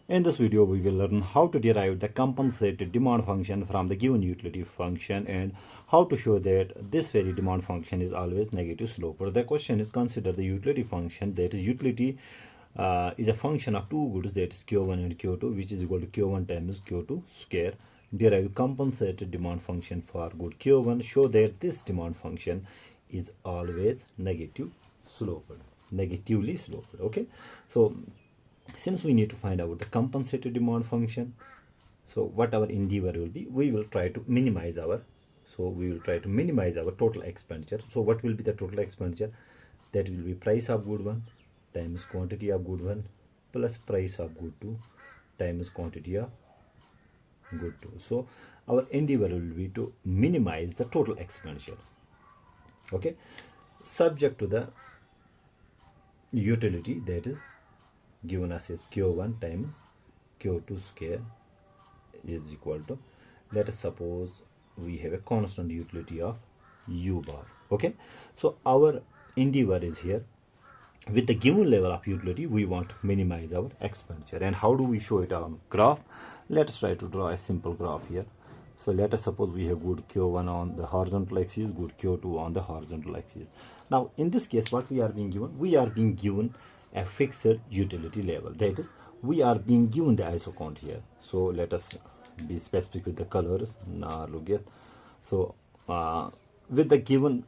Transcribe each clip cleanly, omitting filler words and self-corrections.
In this video, we will learn how to derive the compensated demand function from the given utility function and how to show that this very demand function is always negative slope. The question is, consider the utility function, that is utility is a function of two goods, that is Q1 and Q2, which is equal to Q1 times Q2 square. Derive compensated demand function for good Q1. Show that this demand function is always negatively sloped. Okay, so since we need to find out the compensated demand function, so what our endeavor will be, we will try to minimize our total expenditure. So what will be the total expenditure? That will be price of good 1 times quantity of good 1 plus price of good 2 times quantity of good 2. So our endeavor will be to minimize the total expenditure, okay, subject to the utility that is given us is Q1 times Q2 square is equal to, let us suppose we have a constant utility of U bar. Okay, so our endeavor is here, with the given level of utility we want to minimize our expenditure. And how do we show it on graph? Let us try to draw a simple graph here. So let us suppose we have good Q1 on the horizontal axis, good Q2 on the horizontal axis. Now in this case, what we are being given? We are being given a fixed utility level, that is we are being given the ISO count here. So let us be specific with the colors. Now look at, so with the given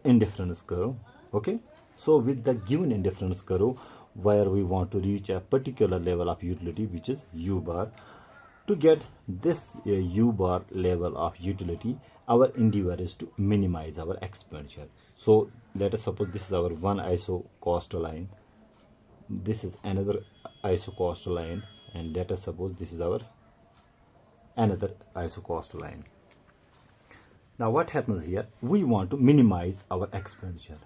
indifference curve, okay, so with the given indifference curve where we want to reach a particular level of utility, which is U bar, to get this U bar level of utility, our endeavor is to minimize our expenditure. So let us suppose this is our one ISO cost line, this is another ISO cost line, and let us suppose this is our another ISO cost line. Now what happens here? We want to minimize our expenditure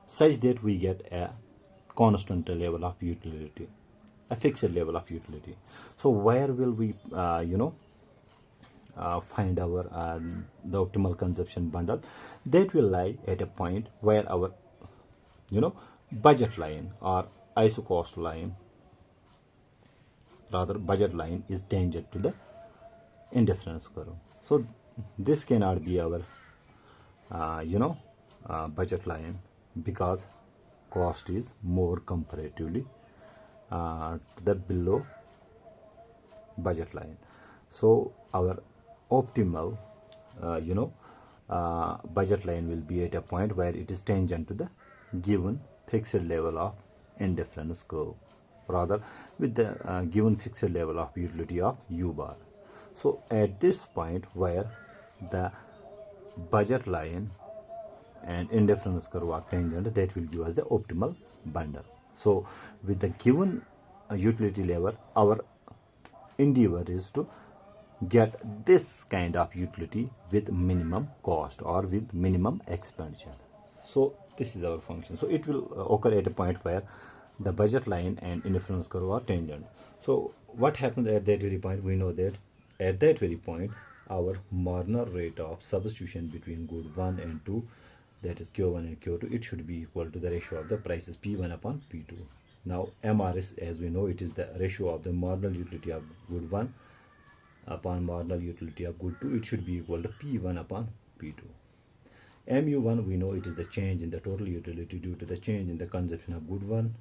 such that we get a constant level of utility, a fixed level of utility. So where will we find our the optimal consumption bundle? That will lie at a point where our budget line or ISO cost line, rather budget line, is tangent to the indifference curve. So this cannot be our budget line, because cost is more comparatively to the below budget line. So our optimal budget line will be at a point where it is tangent to the given fixed level of indifference curve, rather with the given fixed level of utility of U bar. So at this point where the budget line and indifference curve are tangent, that will give us the optimal bundle. So with the given utility level, our endeavor is to get this kind of utility with minimum cost or with minimum expenditure. So this is our function. So it will occur at a point where the budget line and indifference curve are tangent. So what happens at that very point? We know that at that very point our marginal rate of substitution between good 1 and 2, that is Q1 and Q2, it should be equal to the ratio of the prices P1 upon P2. Now MRS, as we know, it is the ratio of the marginal utility of good 1 upon marginal utility of good 2. It should be equal to P1 upon P2. MU1, we know it is the change in the total utility due to the change in the consumption of good 1.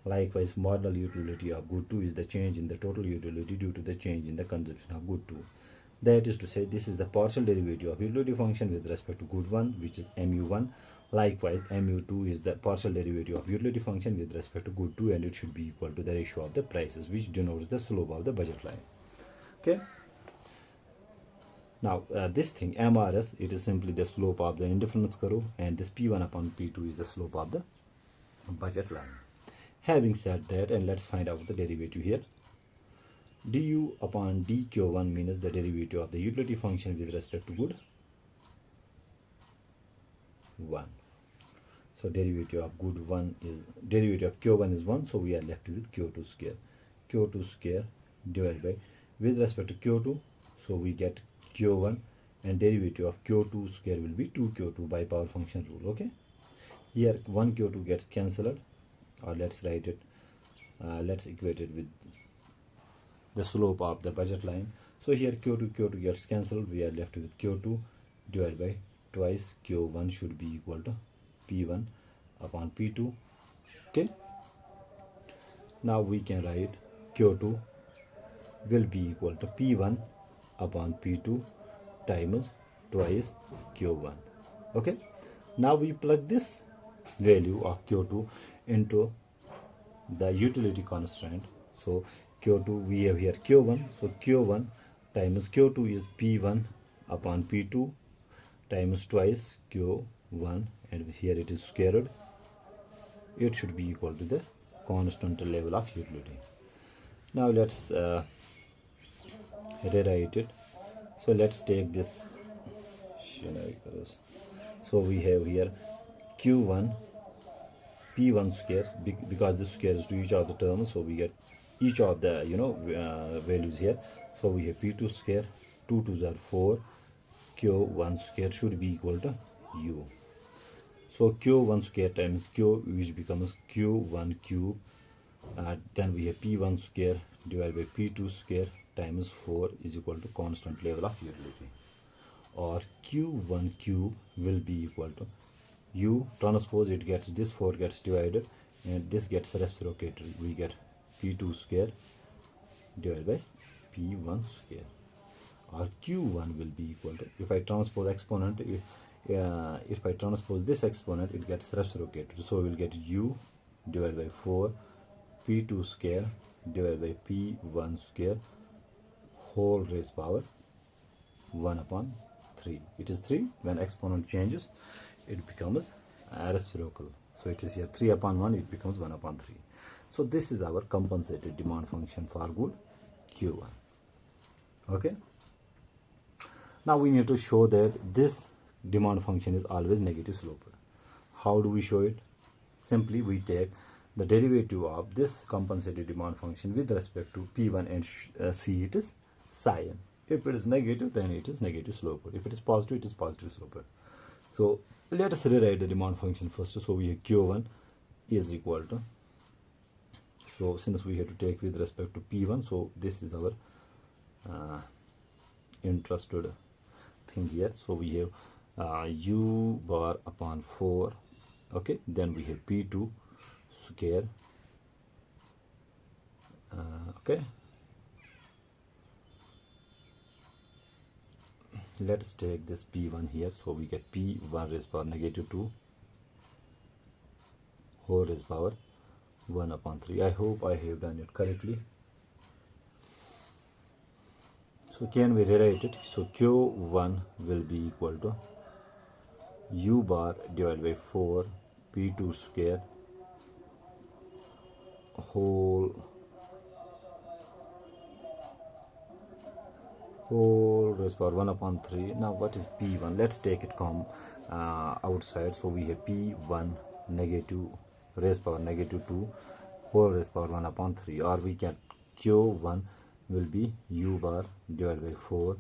Likewise, marginal utility of good 2 is the change in the total utility due to the change in the consumption of good 2. That is to say, this is the partial derivative of utility function with respect to good 1, which is MU1. Likewise, MU2 is the partial derivative of utility function with respect to good 2, and it should be equal to the ratio of the prices, which denotes the slope of the budget line. Okay. Now this thing MRS, it is simply the slope of the indifference curve, and this P1 upon P2 is the slope of the budget line. Having said that, and let's find out the derivative here. Du upon dq1 means the derivative of the utility function with respect to good 1. So derivative of good 1 is, derivative of q1 is 1, so we are left with q2 square. Q2 square divided by, with respect to q2, so we get q1, and derivative of q2 square will be 2q2 by power function rule. Okay, here 1q2 gets cancelled, or let's write it let's equate it with the slope of the budget line. So here Q2 gets cancelled. We are left with Q2 divided by twice Q1 should be equal to P1 upon P2. Okay. Now we can write Q2 will be equal to P1 upon P2 times twice Q1. Okay. Now we plug this value of Q2 into the utility constraint. So Q2, we have here Q1, so Q1 times Q2 is P1 upon P2 times twice Q1, and here it is squared. It should be equal to the constant level of utility. Now let's rewrite it. So let's take this. So we have here Q1 P1 square, because this square is to each of the terms, so we get each of the values here. So we have P2 square, 2 2s are 4, Q1 square should be equal to U. So Q1 square times Q, which becomes Q1 cube. Then we have P1 square divided by P2 square times 4 is equal to constant level of utility. Or Q1 cube will be equal to U transpose, it gets this 4 gets divided and this gets reciprocated. We get P2 square divided by P1 square. Or Q1 will be equal to, if I transpose exponent, if I transpose this exponent, it gets reciprocated. So we'll get U divided by 4 P2 square divided by P1 square whole raised power 1 upon 3. It is 3. When exponent changes, it becomes reciprocal. So it is here 3 upon 1, it becomes 1 upon 3. So this is our compensated demand function for good Q1. Okay. Now we need to show that this demand function is always negative sloped. How do we show it? Simply we take the derivative of this compensated demand function with respect to P1 and see it is psi n. If it is negative, then it is negative sloped. If it is positive, it is positive sloped. So let us rewrite the demand function first. So we have Q1 is equal to, so since we have to take with respect to P1, so this is our interested thing here. So we have U bar upon 4. Okay, then we have P2 square. Okay, let's take this P1 here. So we get P1 raised power negative 2 whole raised power 1 upon 3. I hope I have done it correctly. So can we rewrite it? So Q1 will be equal to U bar divided by 4 P2 square whole raised power 1 upon 3. Now what is P1? Let's take it outside. So we have P1 negative raised power negative 2 whole raised power 1 upon 3. Or we can Q1 will be U bar divided by 4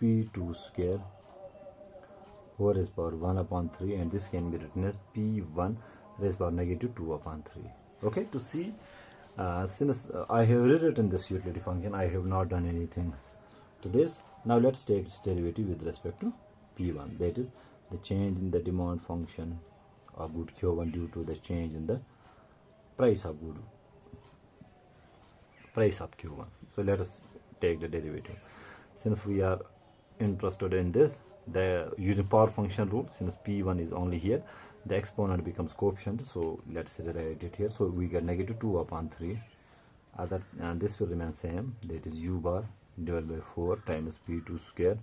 P2 square whole raised power 1 upon 3, and this can be written as P1 raised power negative 2 upon 3. Okay, to see, since I have rewritten this utility function, I have not done anything to this. Now let's take its derivative with respect to P1, that is the change in the demand function of good Q1 due to the change in the price of good, price of Q1. So let us take the derivative. Since we are interested in this, the using power function rule, since P1 is only here, the exponent becomes coefficient. So let's rewrite it here. So we get negative 2 upon 3. And this will remain same, that is U bar divided by 4 times P2 square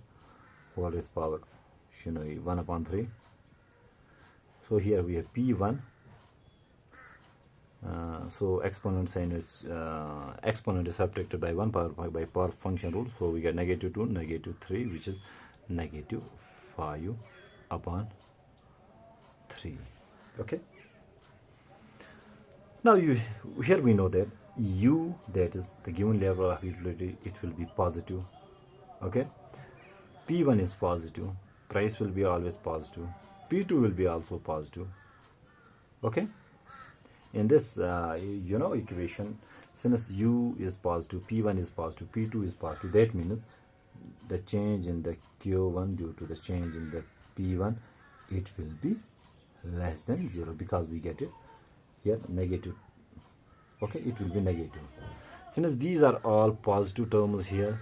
whole raised power 1 upon 3. So here we have P1. So exponent sign is exponent is subtracted by 1 by power function rule. So we get negative 2 negative 3, which is negative 5 upon 3. Okay. Now here we know that U, that is the given level of utility, it will be positive. Okay. P1 is positive, price will be always positive, P2 will be also positive. Okay. in this equation, since u is positive, p1 is positive, p2 is positive, that means the change in the q1 due to the change in the p1, it will be less than 0, because we get it here negative. Okay, it will be negative. Since these are all positive terms here,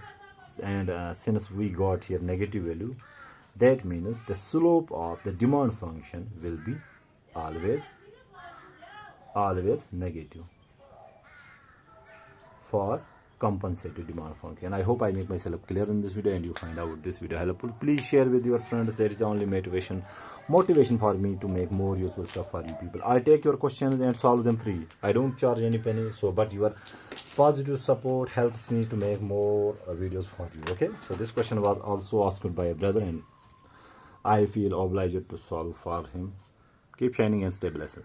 and since we got here negative value, that means the slope of the demand function will be always negative for compensated demand function. I hope I make myself clear in this video and you find out this video helpful. Please share with your friends. That is the only motivation for me to make more useful stuff for you people. I take your questions and solve them free. I don't charge any penny, but your positive support helps me to make more videos for you. Okay, so this question was also asked by a brother and I feel obliged to solve for him. Keep shining and stay blessed.